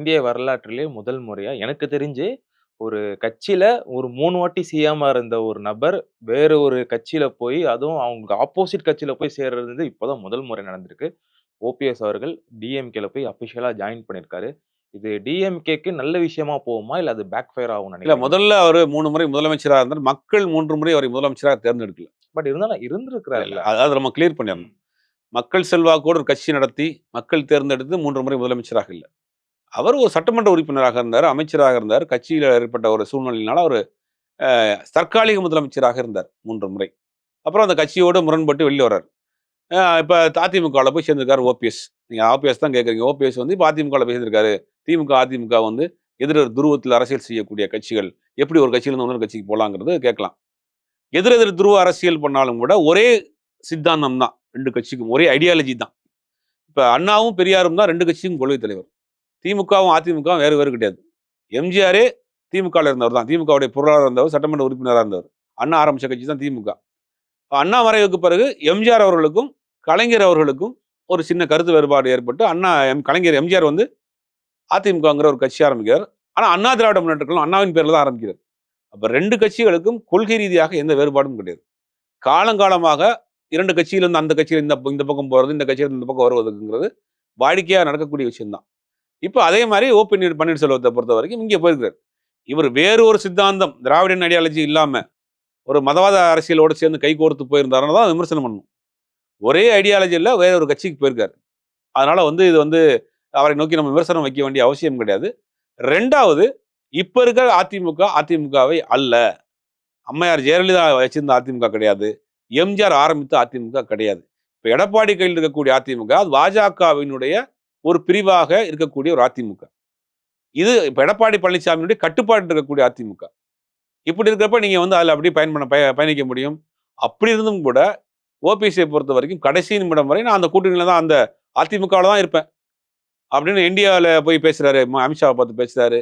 இந்திய வரலாற்றிலே முதல் முறையா எனக்கு தெரிஞ்சு, ஒரு கட்சியில ஒரு 3 வாட்டி சிஎம்மா இருந்த ஒரு நபர், வேற ஒரு கட்சியில போய், அதுவும் அவங்க ஆப்போசிட் கட்சியில போய் சேர்றது வந்து இப்பதான் முதல் முறை நடந்திருக்கு. ஓபிஎஸ் அவர்கள் டிஎம்கேல போய் அபிஷியலா ஜாயின் பண்ணியிருக்காரு. இது டிஎம்கேக்கு நல்ல விஷயமா போகுமா? இல்ல அது பேக் ஃபயர் ஆகும்னு இல்ல நினைக்கிறீங்களா? முதல்ல அவரு 3 முறை முதலமைச்சரா இருந்தார். மக்கள் 3 முறை அவரை முதலமைச்சரா தேர்ந்தெடுக்கல. பட் இருந்தாலும் இல்ல. இருந்திருக்கிறார்ல. அத நம்ம கிளியர் பண்ணிறணும். மக்கள் செல்வாக்கோடு ஒரு கட்சி நடத்தி, மக்கள் தேர்ந்தெடுத்து 3 முறை முதலமைச்சராக இல்ல. அவர் ஒரு சட்டமன்ற உறுப்பினராக இருந்தாரு, அமைச்சராக இருந்தார். கட்சியில ஏற்பட்ட ஒரு சூழ்நிலையினால அவரு தற்காலிக முதலமைச்சராக இருந்தார் 3 முறை. அப்புறம் அந்த கட்சியோடு முரண்பட்டு வெளில வர்றாரு. இப்ப அதிமுகவுல போய் சேர்ந்திருக்காரு ஓபிஎஸ். நீங்க ஓபிஎஸ் தான் கேட்குறீங்க. ஓபிஎஸ் வந்து இப்ப அதிமுகவுல போய் சேர்ந்திருக்காரு. திமுக, அதிமுக வந்து எதிர் துருவத்தில் அரசியல் செய்யக்கூடிய கட்சிகள். எப்படி ஒரு கட்சியிலிருந்து இன்னொரு கட்சிக்கு போலாங்கிறது கேட்கலாம். எதிர் எதிர் துருவ அரசியல் பண்ணாலும் கூட ஒரே சித்தாந்தம் தான் 2 கட்சிக்கும். ஒரே ஐடியாலஜி தான். இப்ப அண்ணாவும், பெரியாரும் தான் 2 கட்சிக்கும் கொள்கை தலைவர். திமுகவும், அதிமுகவும் வேறு வேறு கிடையாது. எம்ஜிஆரே திமுகல இருந்தவர் தான். திமுகவுடைய பொருளாளர் இருந்தவர், சட்டமன்ற உறுப்பினரா இருந்தவர். அண்ணா ஆரம்பிச்ச கட்சி தான் திமுக. அண்ணா மறைவுக்கு பிறகு எம்ஜிஆர் அவர்களுக்கும், கலைஞர் அவர்களுக்கும் ஒரு சின்ன கருத்து வேறுபாடு ஏற்பட்டு, கலைஞர் எம்ஜிஆர் வந்து அதிமுகங்கிற ஒரு கட்சி ஆரம்பிக்கிறார். ஆனா அண்ணா திராவிட முன்னேற்றக் கழகம் அண்ணாவின் பேர்ல தான் ஆரம்பிக்கிறார். அப்ப 2 கட்சிகளுக்கும் கொள்கை ரீதியாக எந்த வேறுபாடும் கிடையாது. காலங்காலமாக 2 கட்சியிலிருந்து அந்த கட்சியில இந்த பக்கம் போறது, இந்த கட்சியில இந்த பக்கம் வருவதுங்கிறது வாடிக்கையா நடக்கக்கூடிய விஷயம் தான். இப்ப அதே மாரி பன்னீர்செல்வத்தை பொறுத்தவரைக்கும் இங்க போயிருக்கிறார். இவர் வேறு ஒரு சித்தாந்தம், திராவிடன் ஐடியாலஜி இல்லாம, ஒரு மதவாத அரசியலோடு சேர்ந்து கைகோர்த்து போயிருந்தாருன்னு தான் விமர்சனம் பண்ணணும். ஒரே ஐடியாலஜில வேற ஒரு கட்சிக்கு போயிருக்காரு. அதனால வந்து இது வந்து அவரை நோக்கி நம்ம விமர்சனம் வைக்க வேண்டிய அவசியம் கிடையாது. 2வது இப்ப இருக்கிற அதிமுக, அதிமுகவை அல்ல. அம்மையார் ஜெயலலிதா வச்சிருந்த அதிமுக கிடையாது. எம்ஜிஆர் ஆரம்பித்த அதிமுக கிடையாது. இப்ப எடப்பாடி கையில் இருக்கக்கூடிய அதிமுக, அது பாஜகவினுடைய ஒரு பிரிவாக இருக்கக்கூடிய ஒரு அதிமுக. இது இப்ப எடப்பாடி பழனிசாமியினுடைய கட்டுப்பாட்டில் இருக்கக்கூடிய அதிமுக. இப்படி இருக்கிறப்ப நீங்க வந்து அதுல அப்படியே பயணிக்க முடியும். அப்படி இருந்தும் கூட ஓபிஎஸ்ஸை பொறுத்த வரைக்கும் கடைசி நிமிடம் வரை நான் அந்த கூட்டணியில தான், அந்த அதிமுகவுல தான் இருப்பேன் அப்படின்னு இந்தியாவில போய் பேசுறாரு. அமித்ஷாவை பார்த்து பேசுறாரு.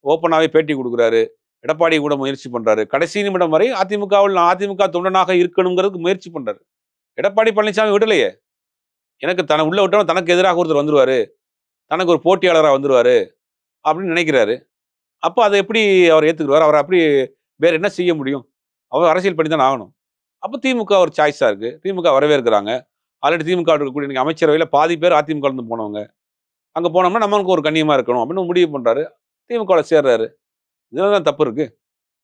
ஓப்பனாவே பேட்டி கொடுக்குறாரு. எடப்பாடி கூட முயற்சி பண்றாரு. கடைசி நிமிடம் வரை அதிமுகவில் அதிமுக தொண்டனாக இருக்கணுங்கிறதுக்கு முயற்சி பண்றாரு. எடப்பாடி பழனிசாமி விடலையே. எனக்கு உள்ள விட்டவன் தனக்கு எதிராக ஒருத்தர் வந்துருவாரு, தனக்கு ஒரு போட்டியாளரா வந்துருவாரு அப்படின்னு நினைக்கிறாரு. அப்ப அதை எப்படி அவர் ஏத்துக்குருவார்? அவர் அப்படி வேற என்ன செய்ய முடியும்? அவர் அரசியல் பண்ணி தானே ஆகணும். அப்ப திமுக ஒரு சாய்ஸா இருக்கு. திமுக வரவேற்கிறாங்க. ஆல்ரெடி திமுக இருக்கக்கூடிய இன்னைக்கு அமைச்சரவையில பாதி பேர் அதிமுக இருந்து போனவங்க. அங்க போனோம்னா நமக்கு ஒரு கண்ணியமா இருக்கணும் அப்படின்னு முடிவு பண்றாரு. திமுகவுல சேர்றாரு. இதுல தான் தப்பு இருக்கு.